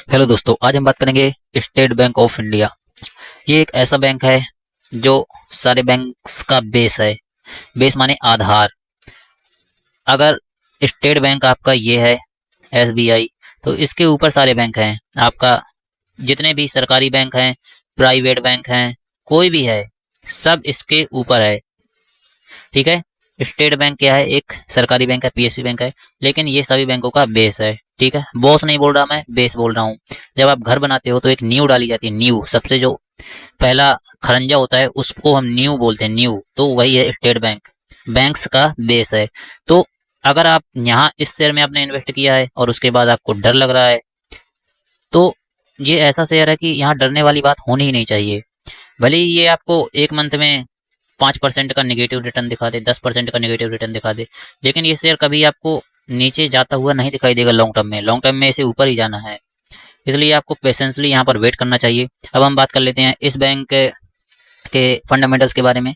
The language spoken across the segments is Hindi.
हेलो दोस्तों, आज हम बात करेंगे स्टेट बैंक ऑफ इंडिया। ये एक ऐसा बैंक है जो सारे बैंक्स का बेस है। बेस माने आधार। अगर स्टेट बैंक आपका ये है एसबीआई, तो इसके ऊपर सारे बैंक हैं। आपका जितने भी सरकारी बैंक हैं, प्राइवेट बैंक हैं, कोई भी है, सब इसके ऊपर है। ठीक है। स्टेट बैंक क्या है? एक सरकारी बैंक है, पीएसयू बैंक है, लेकिन ये सभी बैंकों का बेस है। ठीक है। बॉस नहीं बोल रहा मैं, बेस बोल रहा हूँ। जब आप घर बनाते हो तो एक नींव डाली जाती है। नींव, सबसे जो पहला खरंजा होता है उसको हम नींव बोलते हैं। नींव तो वही है स्टेट बैंक। बैंक्स का बेस है। तो अगर आप यहाँ इस शेयर में आपने इन्वेस्ट किया है और उसके बाद आपको डर लग रहा है, तो ये ऐसा शेयर है कि यहाँ डरने वाली बात होनी ही नहीं चाहिए। भले ही ये आपको एक मंथ में 5% का नेगेटिव रिटर्न दिखा दे, 10% का नेगेटिव रिटर्न दिखा दे, लेकिन ये शेयर कभी आपको नीचे जाता हुआ नहीं दिखाई देगा। लॉन्ग टर्म में, लॉन्ग टर्म में इसे ऊपर ही जाना है। इसलिए आपको पेशेंसली यहाँ पर वेट करना चाहिए। अब हम बात कर लेते हैं इस बैंक के फंडामेंटल्स के बारे में।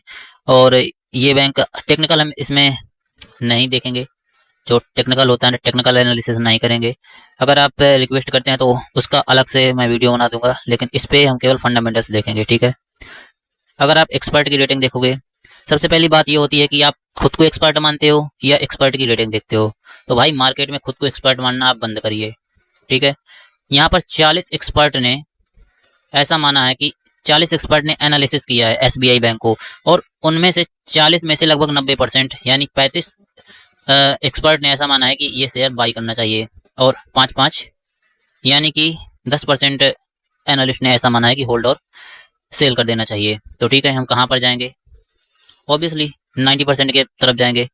और ये बैंक टेक्निकल हम इसमें नहीं देखेंगे। जो टेक्निकल होता है टेक्निकल एनालिसिस नहीं करेंगे। अगर आप रिक्वेस्ट करते हैं तो उसका अलग से मैं वीडियो बना दूंगा, लेकिन इस पे हम केवल फंडामेंटल्स देखेंगे। ठीक है। अगर आप एक्सपर्ट की रेटिंग देखोगे, सबसे पहली बात ये होती है कि आप खुद को एक्सपर्ट मानते हो या एक्सपर्ट की रेटिंग देखते हो। तो भाई मार्केट में खुद को एक्सपर्ट मानना आप बंद करिए। ठीक है। यहाँ पर 40 एक्सपर्ट ने ऐसा माना है कि 40 एक्सपर्ट ने एनालिसिस किया है एसबीआई बैंक को, और उनमें से 40 में से लगभग 90% यानी 35 एक्सपर्ट ने ऐसा माना है कि ये शेयर बाई करना चाहिए, और 5 यानी कि 10% एनालिस्ट ने ऐसा माना है कि होल्ड और सेल कर देना चाहिए। तो ठीक है, हम कहाँ पर जाएंगे? ऑब्वियसली 90% के तरफ जाएंगे।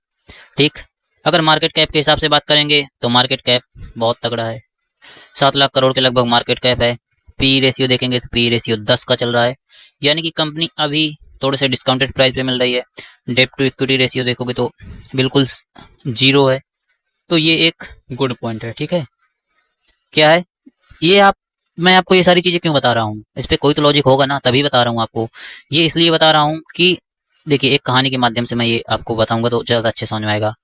ठीक। अगर मार्केट कैप के हिसाब से बात करेंगे तो मार्केट कैप बहुत तगड़ा है। 7 लाख करोड़ के लगभग मार्केट कैप है। पी रेशियो देखेंगे तो पी रेशियो 10 का चल रहा है, यानी कि कंपनी अभी थोड़े से डिस्काउंटेड प्राइस पे मिल रही है। डेट टू इक्विटी रेशियो देखोगे तो बिल्कुल 0 है। तो ये एक गुड पॉइंट है। ठीक है। क्या है ये? मैं आपको ये सारी चीजें क्यों बता रहा हूँ? इस पे कोई तो लॉजिक होगा ना, तभी बता रहा हूँ आपको। ये इसलिए बता रहा हूँ कि देखिए, एक कहानी के माध्यम से मैं ये आपको बताऊंगा तो ज्यादा अच्छे समझ में आएगा।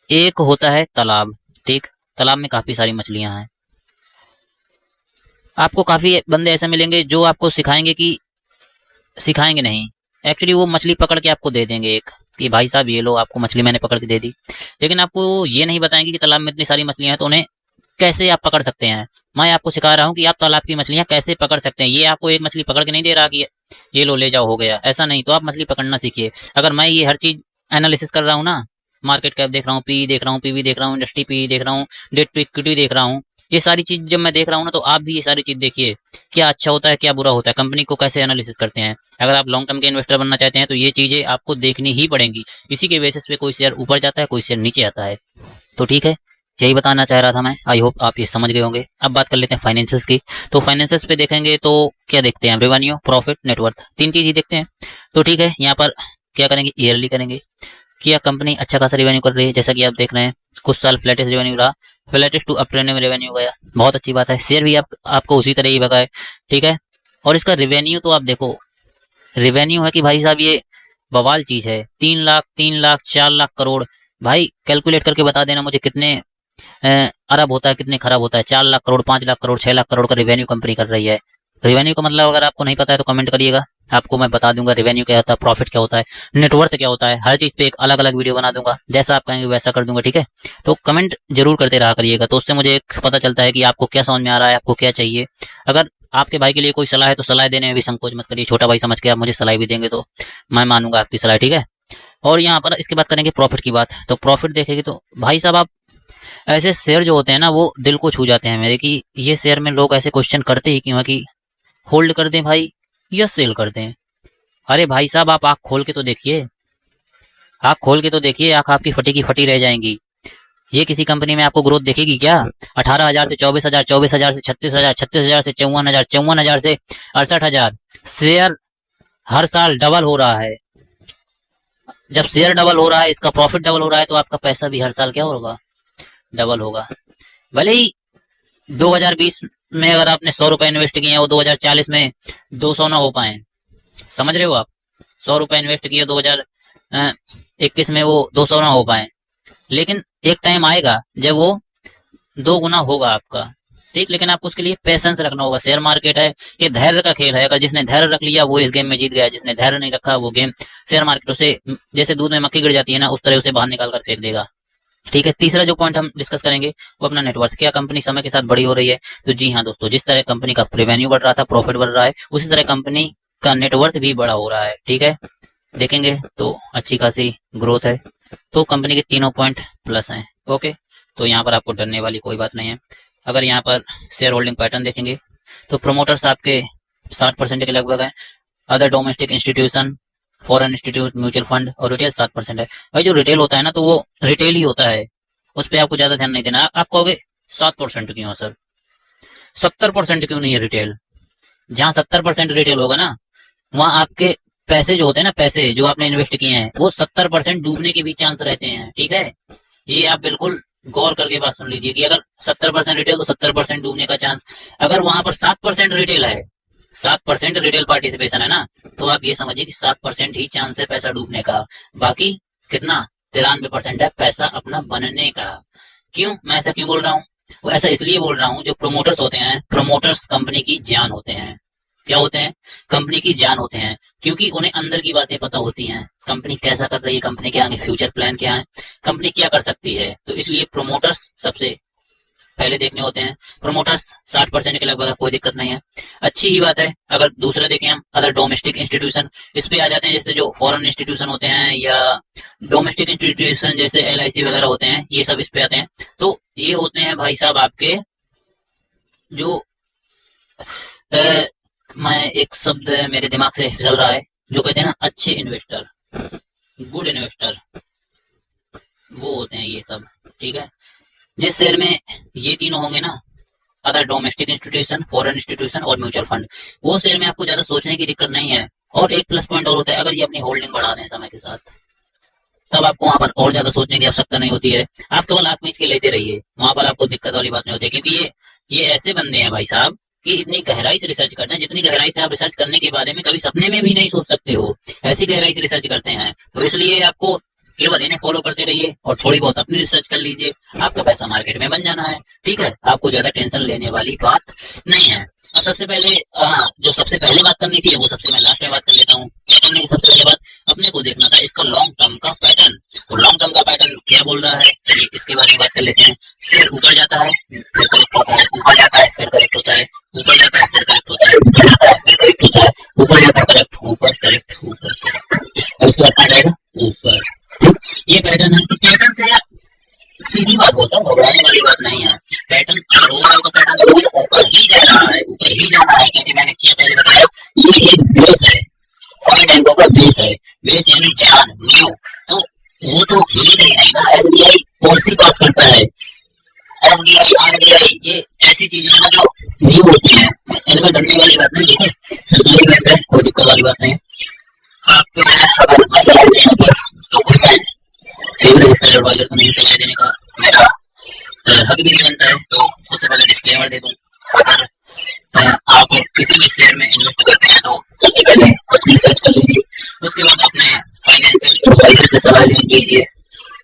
एक होता है तालाब। ठीक। तालाब में काफी सारी मछलियां हैं। आपको काफी बंदे ऐसे मिलेंगे जो आपको सिखाएंगे नहीं, एक्चुअली वो मछली पकड़ के आपको दे देंगे एक, कि भाई साहब ये लो, आपको मछली मैंने पकड़ के दे दी। लेकिन आपको ये नहीं बताएंगे कि तालाब में इतनी सारी मछलियां हैं तो उन्हें कैसे आप पकड़ सकते हैं। मैं आपको सिखा रहा हूँ कि आप तालाब की मछलियां कैसे पकड़ सकते हैं। ये आपको एक मछली पकड़ के नहीं दे रहा कि ये लो ले जाओ हो गया, ऐसा नहीं। तो आप मछली पकड़ना सीखिए। अगर मैं ये हर चीज एनालिसिस कर रहा हूँ ना, मार्केट कैप देख रहा हूँ, पी देख रहा हूँ, पीवी देख रहा हूँ, इंडस्ट्री पी देख रहा हूँ, डेट टू इक्विटी देख रहा हूँ, ये सारी चीज जब मैं देख रहा हूँ ना, तो आप भी ये सारी चीज देखिए। क्या अच्छा होता है, क्या बुरा होता है, कंपनी को कैसे एनालिसिस करते हैं। अगर आप लॉन्ग टर्म के इन्वेस्टर बनना चाहते हैं तो ये चीजें आपको देखनी ही पड़ेंगी। इसी के बेसिस पे कोई शेयर ऊपर जाता है, कोई शेयर नीचे आता है। तो ठीक है, यही बताना चाह रहा था मैं। आई होप आप ये समझ गए होंगे। अब बात कर लेते हैं फाइनेंशियल्स की। तो फाइनेंशियल्स पे देखेंगे तो क्या देखते हैं? रेवेन्यू, प्रॉफिट, नेटवर्थ, 3 चीज ही देखते हैं। तो ठीक है, यहाँ पर क्या करेंगे? ईयरली करेंगे। क्या कंपनी अच्छा खासा रेवेन्यू कर रही है? जैसा कि आप देख रहे हैं, कुछ साल फ्लैटिश रेवेन्यू रहा, फ्लैटिश टू अप में रेवेन्यू गया। बहुत अच्छी बात है। शेयर भी आपको उसी तरह ही भगाए। ठीक है। और इसका रेवेन्यू तो आप देखो, रेवेन्यू है कि भाई साहब ये बवाल चीज है। 3 लाख 4 लाख करोड़। भाई कैलकुलेट करके बता देना मुझे कितने अरब होता है, कितने खराब होता है। 4 लाख करोड़, 5 लाख करोड़, 6 लाख करोड़ का रेवेन्यू कंपनी कर रही है। रेवेन्यू का मतलब अगर आपको नहीं पता है तो कमेंट करिएगा, आपको मैं बता दूंगा रेवेन्यू क्या होता है, प्रॉफिट क्या होता है, नेटवर्थ क्या होता है। हर चीज पे एक अलग अलग वीडियो बना दूंगा, जैसा आप कहेंगे वैसा कर दूंगा। ठीक है। तो कमेंट जरूर करते रहा करिएगा, तो उससे मुझे एक पता चलता है कि आपको क्या समझ में आ रहा है, आपको क्या चाहिए। अगर आपके भाई के लिए कोई सलाह है तो सलाह देने में भी संकोच मत करिए। छोटा भाई समझ के आप मुझे सलाह भी देंगे तो मैं मानूंगा आपकी सलाह। ठीक है। और यहाँ पर इसके बाद करेंगे प्रॉफिट की बात। तो प्रॉफिट देखेंगे तो भाई साहब, आप ऐसे शेयर जो होते हैं ना, वो दिल को छू जाते हैं मेरे, कि ये शेयर में लोग ऐसे क्वेश्चन करते ही क्यों है कि होल्ड कर दें भाई या सेल कर दें। अरे भाई साहब, आप आंख खोल के तो देखिए, आंख खोल के तो देखिए, आंख आपकी फटी की फटी रह जाएंगी। ये किसी कंपनी में आपको ग्रोथ दिखेगी क्या? 18,000 से 24,000, 24,000 से 36,000, 36,000 से 54,000, 54,000 से 68,000। शेयर हर साल डबल हो रहा है। जब शेयर डबल हो रहा है, इसका प्रॉफिट डबल हो रहा है, तो आपका पैसा भी हर साल क्या होगा? डबल होगा। भले ही 2020 में अगर आपने 100 रुपए इन्वेस्ट किए हैं, वो 2040 में 200 ना हो पाए। समझ रहे हो आप? 100 रुपए इन्वेस्ट किए 2021 में, वो 200 ना हो पाए, लेकिन एक टाइम आएगा जब वो 2 गुना होगा आपका। ठीक, लेकिन आपको उसके लिए पेशेंस रखना होगा। शेयर मार्केट है, ये धैर्य का खेल है। अगर जिसने धैर्य रख लिया वो इस गेम में जीत गया, जिसने धैर्य नहीं रखा वो गेम शेयर मार्केट उसे जैसे दूध में मक्खी गिर जाती है ना, उस तरह उसे बाहर निकाल कर फेंक देगा। ठीक है, तीसरा जो पॉइंट हम डिस्कस करेंगे वो अपना नेटवर्थ। क्या कंपनी समय के साथ बड़ी हो रही है? तो जी हाँ दोस्तों, जिस तरह कंपनी का रेवेन्यू बढ़ रहा था, प्रॉफिट बढ़ रहा है, उसी तरह कंपनी का नेटवर्थ भी बड़ा हो रहा है। ठीक है, देखेंगे तो अच्छी खासी ग्रोथ है। तो कंपनी के तीनों पॉइंट प्लस हैं। ओके, तो यहाँ पर आपको डरने वाली कोई बात नहीं है। अगर यहाँ पर शेयर होल्डिंग पैटर्न देखेंगे तो प्रोमोटर्स आपके 60% के लगभग है। Other domestic institution, foreign institute, mutual fund और रिटेल 7% है। भाई जो रिटेल होता है ना, तो वो रिटेल ही होता है, उस पर आपको ज्यादा ध्यान नहीं देना। आप कहोगे 7% क्यों है सर, 70% क्यों नहीं है रिटेल? जहां 70% रिटेल होगा ना, वहां आपके पैसे जो होते हैं ना, पैसे जो आपने इन्वेस्ट किए हैं, वो 70% डूबने के भी चांस रहते हैं। ठीक है, ये आप बिल्कुल गौर करके बात सुन लीजिए कि अगर 70% रिटेल तो 70% डूबने का चांस। अगर वहां पर 7% रिटेल है, 7% रिटेल पार्टिसिपेशन है ना, तो आप ये समझिए कि 7% ही चांस है पैसा डूबने का। बाकी कितना, 93% है पैसा अपना बनने का। क्यों मैं ऐसा क्यों बोल रहा हूँ? वो ऐसा इसलिए बोल रहा हूँ, जो प्रोमोटर्स होते हैं, प्रोमोटर्स कंपनी की जान होते हैं। क्या होते हैं? कंपनी की जान होते हैं, क्योंकि उन्हें अंदर की बातें पता होती हैं। कंपनी कैसा कर रही है, कंपनी के आगे फ्यूचर प्लान क्या है, कंपनी क्या कर सकती है। तो इसलिए प्रोमोटर्स सबसे पहले देखने होते हैं। प्रोमोटर्स 60% के लगभग, कोई दिक्कत नहीं है, अच्छी ही बात है। अगर दूसरा देखें हम, अदर डोमेस्टिक इंस्टीट्यूशन, इस पे आ जाते हैं। जैसे जो फॉरेन इंस्टीट्यूशन होते हैं या डोमेस्टिक इंस्टीट्यूशन जैसे LIC वगैरह होते हैं, ये सब इस पे आते हैं। तो ये होते हैं भाई साहब आपके जो मैं एक शब्द मेरे दिमाग से फिसल रहा है, जो कहते हैं ना अच्छे इन्वेस्टर, गुड इन्वेस्टर, वो होते हैं ये सब। ठीक है, जिस शेयर में ये तीनों होंगे ना, other domestic institution, foreign institution और म्यूचुअल फंड, वो शेयर में आपको ज्यादा सोचने की दिक्कत नहीं है। और एक प्लस पॉइंट और होता है, अगर ये अपनी होल्डिंग बढ़ा दें समय के साथ, तब आपको वहां पर और ज्यादा सोचने की आवश्यकता नहीं होती है। आप केवल आंख मीच के लेते रहिए, वहां पर आपको दिक्कत वाली बात नहीं होती है। क्योंकि ये ऐसे बंदे हैं भाई साहब कि इतनी गहराई से रिसर्च करते हैं, जितनी गहराई से आप रिसर्च करने के बारे में कभी सपने में भी नहीं सोच सकते हो, ऐसी गहराई से रिसर्च करते हैं। तो इसलिए आपको केवल इन्हें फॉलो करते रहिए और थोड़ी बहुत अपनी रिसर्च कर लीजिए, आपका पैसा मार्केट में बन जाना है। ठीक है, आपको ज्यादा टेंशन लेने वाली बात नहीं है। अब सबसे पहले जो सबसे पहले बात करनी थी वो सबसे मैं लास्ट में बात कर लेता हूँ। क्या करनी है सबसे पहले बात? अपने को देखना था इसका लॉन्ग टर्म का पैटर्न। तो लॉन्ग टर्म का पैटर्न क्या बोल रहा है, चलिए इसके बारे में बात कर लेते हैं। शेयर ऊपर जाता है, फिर करेक्ट होता है, ऊपर जाता है, फिर करेक्ट होता है, ऊपर जाता है, फिर करेक्ट होता है, ऊपर जाता है, फिर करेक्ट होता है, ऊपर जाता है, करेक्ट, ऊपर करेक्ट, ऊपर करेक्ट, और उसके बाद आ जाएगा ऊपर। ये पैटर्न है। पैटर्न से सीधी बात बोलता हूँ, घबराने वाली बात नहीं है। पैटर्न अगर ओवरऑल का पैटर्न ऊपर ही जा रहा है, ऊपर ही जाना है, क्योंकि मैंने क्या पहले बताया, ये एक बेस है, सभी बैंकों का बेस है। बेस यानी जान, न्यू, तो वो तो हिलेगा ही नहीं ना। SBI पॉलिसी पास करता है, SBI, RBI, ये ऐसी चीजें हैं जो न्यू होती हैं, इनमें डरने वाली बात नहीं है। सरकारी बैंक है, कोई दिक्कत वाली बात नहीं। आपको अगर मसला है यहाँ पर, तो कोई मैं फेवरेट एडवाइजर को नहीं सलाह देने का मेरा हक भी नहीं बनता है। तो सबसे पहले डिस्क्लेमर दे दूं, अगर आप किसी भी शेयर में इन्वेस्ट करते हैं तो सबसे पहले अपनी रिसर्च कर लीजिए, उसके बाद अपने फाइनेंशियल एडवाइजर से सलाह लीजिए,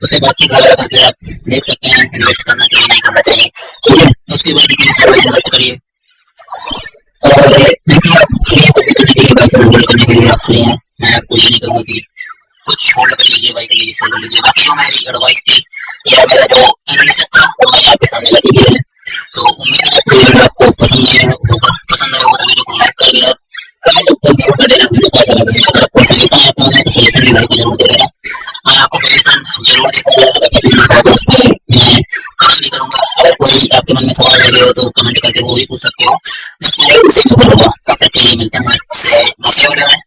उससे बातचीत वगैरह करके आप देख सकते हैं इन्वेस्ट करना चाहिए नहीं करना चाहिए। ठीक है, उसके बाद किसी शेयर में इन्वेस्ट करिए। और देखिए, आप फ्री करने के लिए, पैसे होल्ड करने के लिए आप फ्री हैं। मैं आपको ये नहीं कहूँगा कि कुछ होल्ड कर लीजिए, बाई कर लीजिए, सेल कर लीजिए। बाकी जो मेरी एडवाइस थी या मेरा जो एनालिसिस था वो मैंने आपके सामने रखी है। तो उम्मीद है कि वीडियो आपको पसंद आया होगा। पसंद आया होगा तो वीडियो को लाइक कर देना, कमेंट जरूर कर देना वीडियो को कैसा लगा। अगर कोई सजेशन आपको है तो सजेशन भी भाई को जरूर दे देना, मैं आपको सजेशन जरूर देखूंगा। अगर पसंद आता है तो उस पर मैं काम भी करूंगा। अगर कोई आपके मन में सवाल लगे हो तो कमेंट करके वो भी पूछ सकते हो। नेक्स्ट वीडियो उसी के ऊपर होगा। तब तक के लिए मिलते हैं आपसे दूसरे वीडियो में।